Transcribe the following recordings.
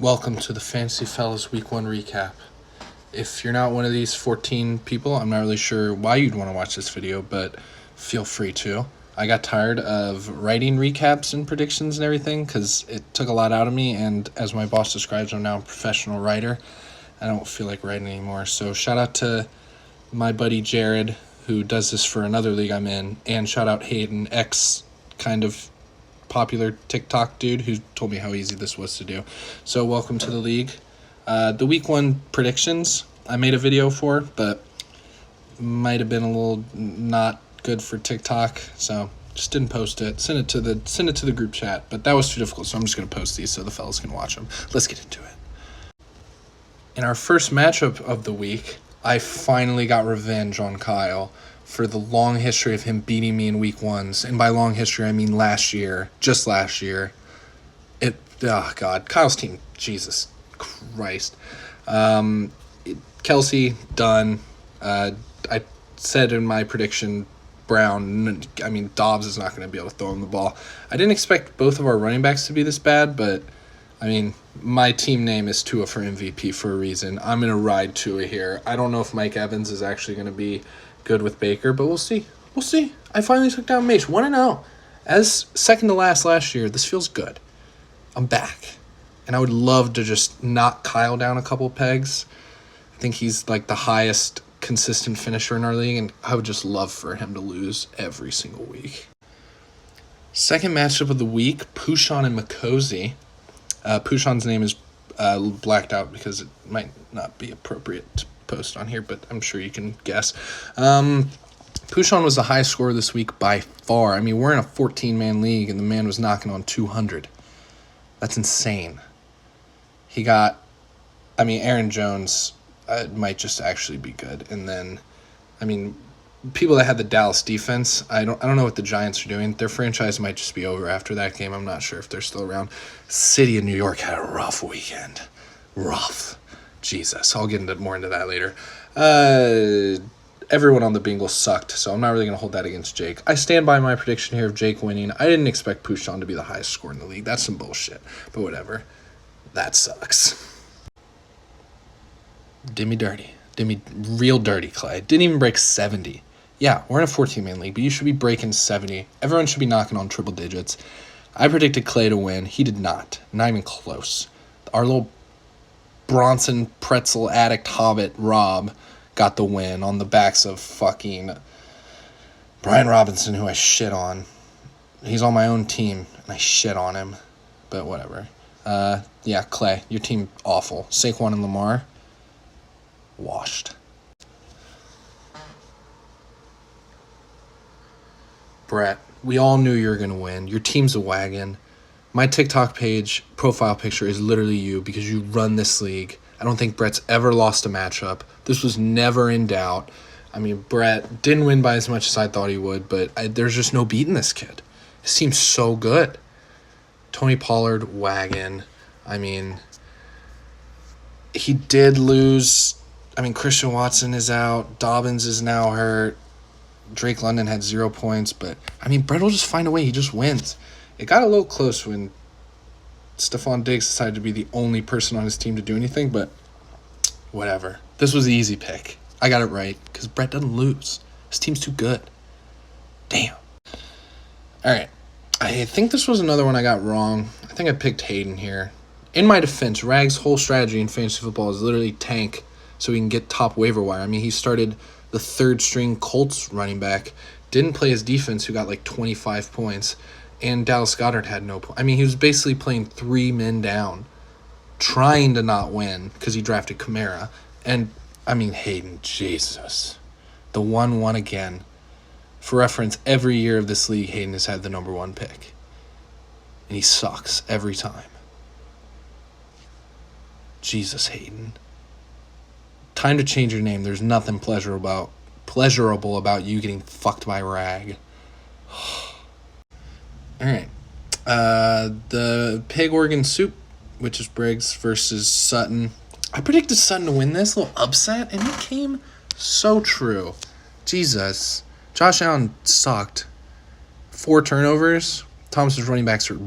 Welcome to the Fantasy Fellas Week 1 recap. If you're not one of these 14 people, I'm not really sure why you'd want to watch this video, but feel free to. I got tired of writing recaps and predictions and everything because it took a lot out of me, and as my boss describes, I'm now a professional writer. I don't feel like writing anymore, so shout out to my buddy Jared, who does this for another league I'm in, and shout out Hayden, ex kind of popular TikTok dude who told me how easy this was to do. So welcome to the league. The week 1 predictions I made a video for, but might have been a little not good for TikTok, so just didn't post it. Send it to the group chat, but that was too difficult, so I'm just gonna post these so the fellas can watch them. Let's get into it. In our first matchup of the week, I finally got revenge on Kyle for the long history of him beating me in week 1s. And by long history, I mean last year. Just last year. Kyle's team, Jesus Christ. Kelsey, done. I said in my prediction, Dobbs is not going to be able to throw him the ball. I didn't expect both of our running backs to be this bad, but my team name is Tua for MVP for a reason. I'm going to ride Tua here. I don't know if Mike Evans is actually going to be good with Baker, but we'll see. I finally took down Mace 1-0. As second to last year, this feels good. I'm back. And I would love to just knock Kyle down a couple pegs. I think he's like the highest consistent finisher in our league, and I would just love for him to lose every single week. Second matchup of the week, Pushan and Makosi. Pushan's name is blacked out because it might not be appropriate to post on here, but I'm sure you can guess. Pushan was the highest scorer this week by far. We're in a 14-man league, and the man was knocking on 200. That's insane. He got, Aaron Jones might just actually be good. And then, people that had the Dallas defense, I don't know what the Giants are doing. Their franchise might just be over after that game. I'm not sure if they're still around. City of New York had a rough weekend. Rough. Jesus, I'll get more into that later. Everyone on the Bengals sucked, so I'm not really going to hold that against Jake. I stand by my prediction here of Jake winning. I didn't expect Pushan to be the highest score in the league. That's some bullshit, but whatever. That sucks. Did me dirty. Did me real dirty, Clay. Didn't even break 70. Yeah, we're in a 14-man league, but you should be breaking 70. Everyone should be knocking on triple digits. I predicted Clay to win. He did not. Not even close. Our little Bronson pretzel addict hobbit Rob got the win on the backs of fucking Brian Robinson, who I shit on. He's on my own team, and I shit on him. But whatever. Clay, your team awful. Saquon and Lamar, washed. Brett, we all knew you were going to win. Your team's a wagon. My TikTok page profile picture is literally you because you run this league. I don't think Brett's ever lost a matchup. This was never in doubt. Brett didn't win by as much as I thought he would, but there's just no beating this kid. His team's so good. Tony Pollard, wagon. He did lose. Christian Watson is out. Dobbins is now hurt. Drake London had 0 points, but Brett will just find a way. He just wins. It got a little close when Stephon Diggs decided to be the only person on his team to do anything, but whatever. This was the easy pick. I got it right because Brett doesn't lose. His team's too good. Damn. All right. I think this was another one I got wrong. I think I picked Hayden here. In my defense, Rag's whole strategy in fantasy football is literally tank so he can get top waiver wire. He started the third-string Colts running back, didn't play his defense, who got like 25 points, and Dallas Goedert had no point. He was basically playing 3 men down, trying to not win because he drafted Kamara. And, Hayden, Jesus. The 1-1 again. For reference, every year of this league, Hayden has had the number 1 pick. And he sucks every time. Jesus, Hayden. Time to change your name. There's nothing pleasurable about you getting fucked by Rag. All right. The Pig Organ Soup, which is Briggs versus Sutton. I predicted Sutton to win this little upset, and it came so true. Jesus. Josh Allen sucked. 4 turnovers. Thomas's running backs are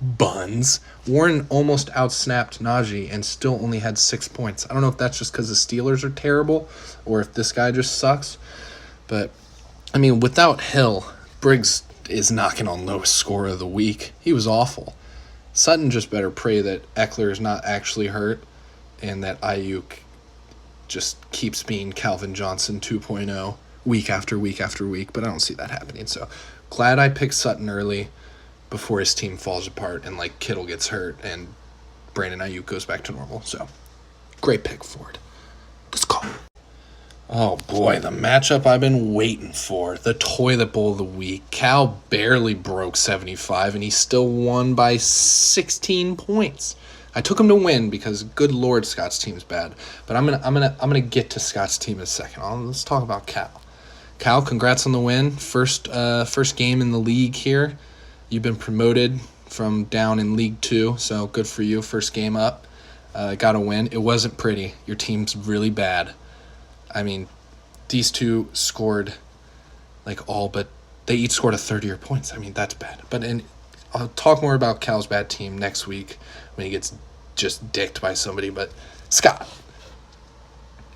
buns. Warren almost outsnapped Najee and still only had 6 points. I don't know if that's just because the Steelers are terrible or if this guy just sucks. But, I mean, without Hill, Briggs is knocking on lowest score of the week. He was awful. Sutton just better pray that Eckler is not actually hurt and that Ayuk just keeps being Calvin Johnson 2.0 week after week after week, but I don't see that happening. So glad I picked Sutton early before his team falls apart and like Kittle gets hurt and Brandon Ayuk goes back to normal. So great pick, Ford. Let's go. Oh boy, the matchup I've been waiting for. The toilet bowl of the week. Cal barely broke 75 and he still won by 16 points. I took him to win because good lord Scott's team's bad. But I'm gonna get to Scott's team in a second. Let's talk about Cal. Cal, congrats on the win. First game in the league here. You've been promoted from down in League 2, so good for you. First game up. Got a win. It wasn't pretty. Your team's really bad. I mean, these two scored they each scored a 30 points. I mean, that's bad. I'll talk more about Cal's bad team next week when he gets just dicked by somebody. But, Scott,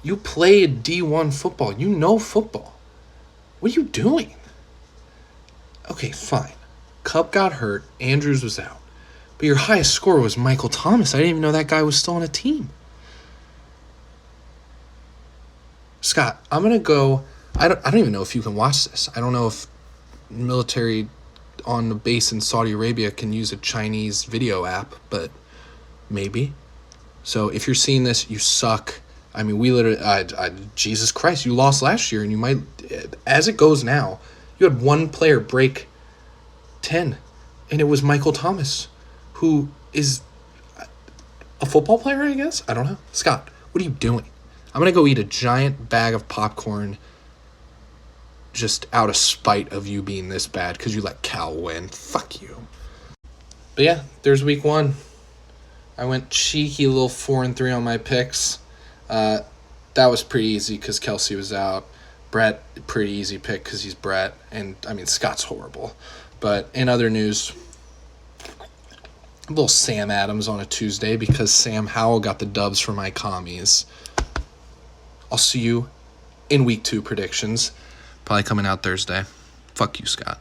you played D1 football. You know football. What are you doing? Okay, fine. Cup got hurt. Andrews was out. But your highest score was Michael Thomas. I didn't even know that guy was still on a team. Scott, I'm going to go. I don't even know if you can watch this. I don't know if military on the base in Saudi Arabia can use a Chinese video app, but maybe. So if you're seeing this, you suck. I mean, we literally, Jesus Christ, you lost last year, and you might, as it goes now, you had one player break 10, and it was Michael Thomas, who is a football player, I guess? I don't know. Scott, what are you doing? I'm going to go eat a giant bag of popcorn just out of spite of you being this bad because you let Cal win. Fuck you. But yeah, there's week 1. I went cheeky little 4-3 on my picks. That was pretty easy because Kelsey was out. Brett, pretty easy pick because he's Brett. And, I mean, Scott's horrible. But in other news, a little Sam Adams on a Tuesday because Sam Howell got the dubs for my commies. I'll see you in week 2 predictions. Probably coming out Thursday. Fuck you, Scott.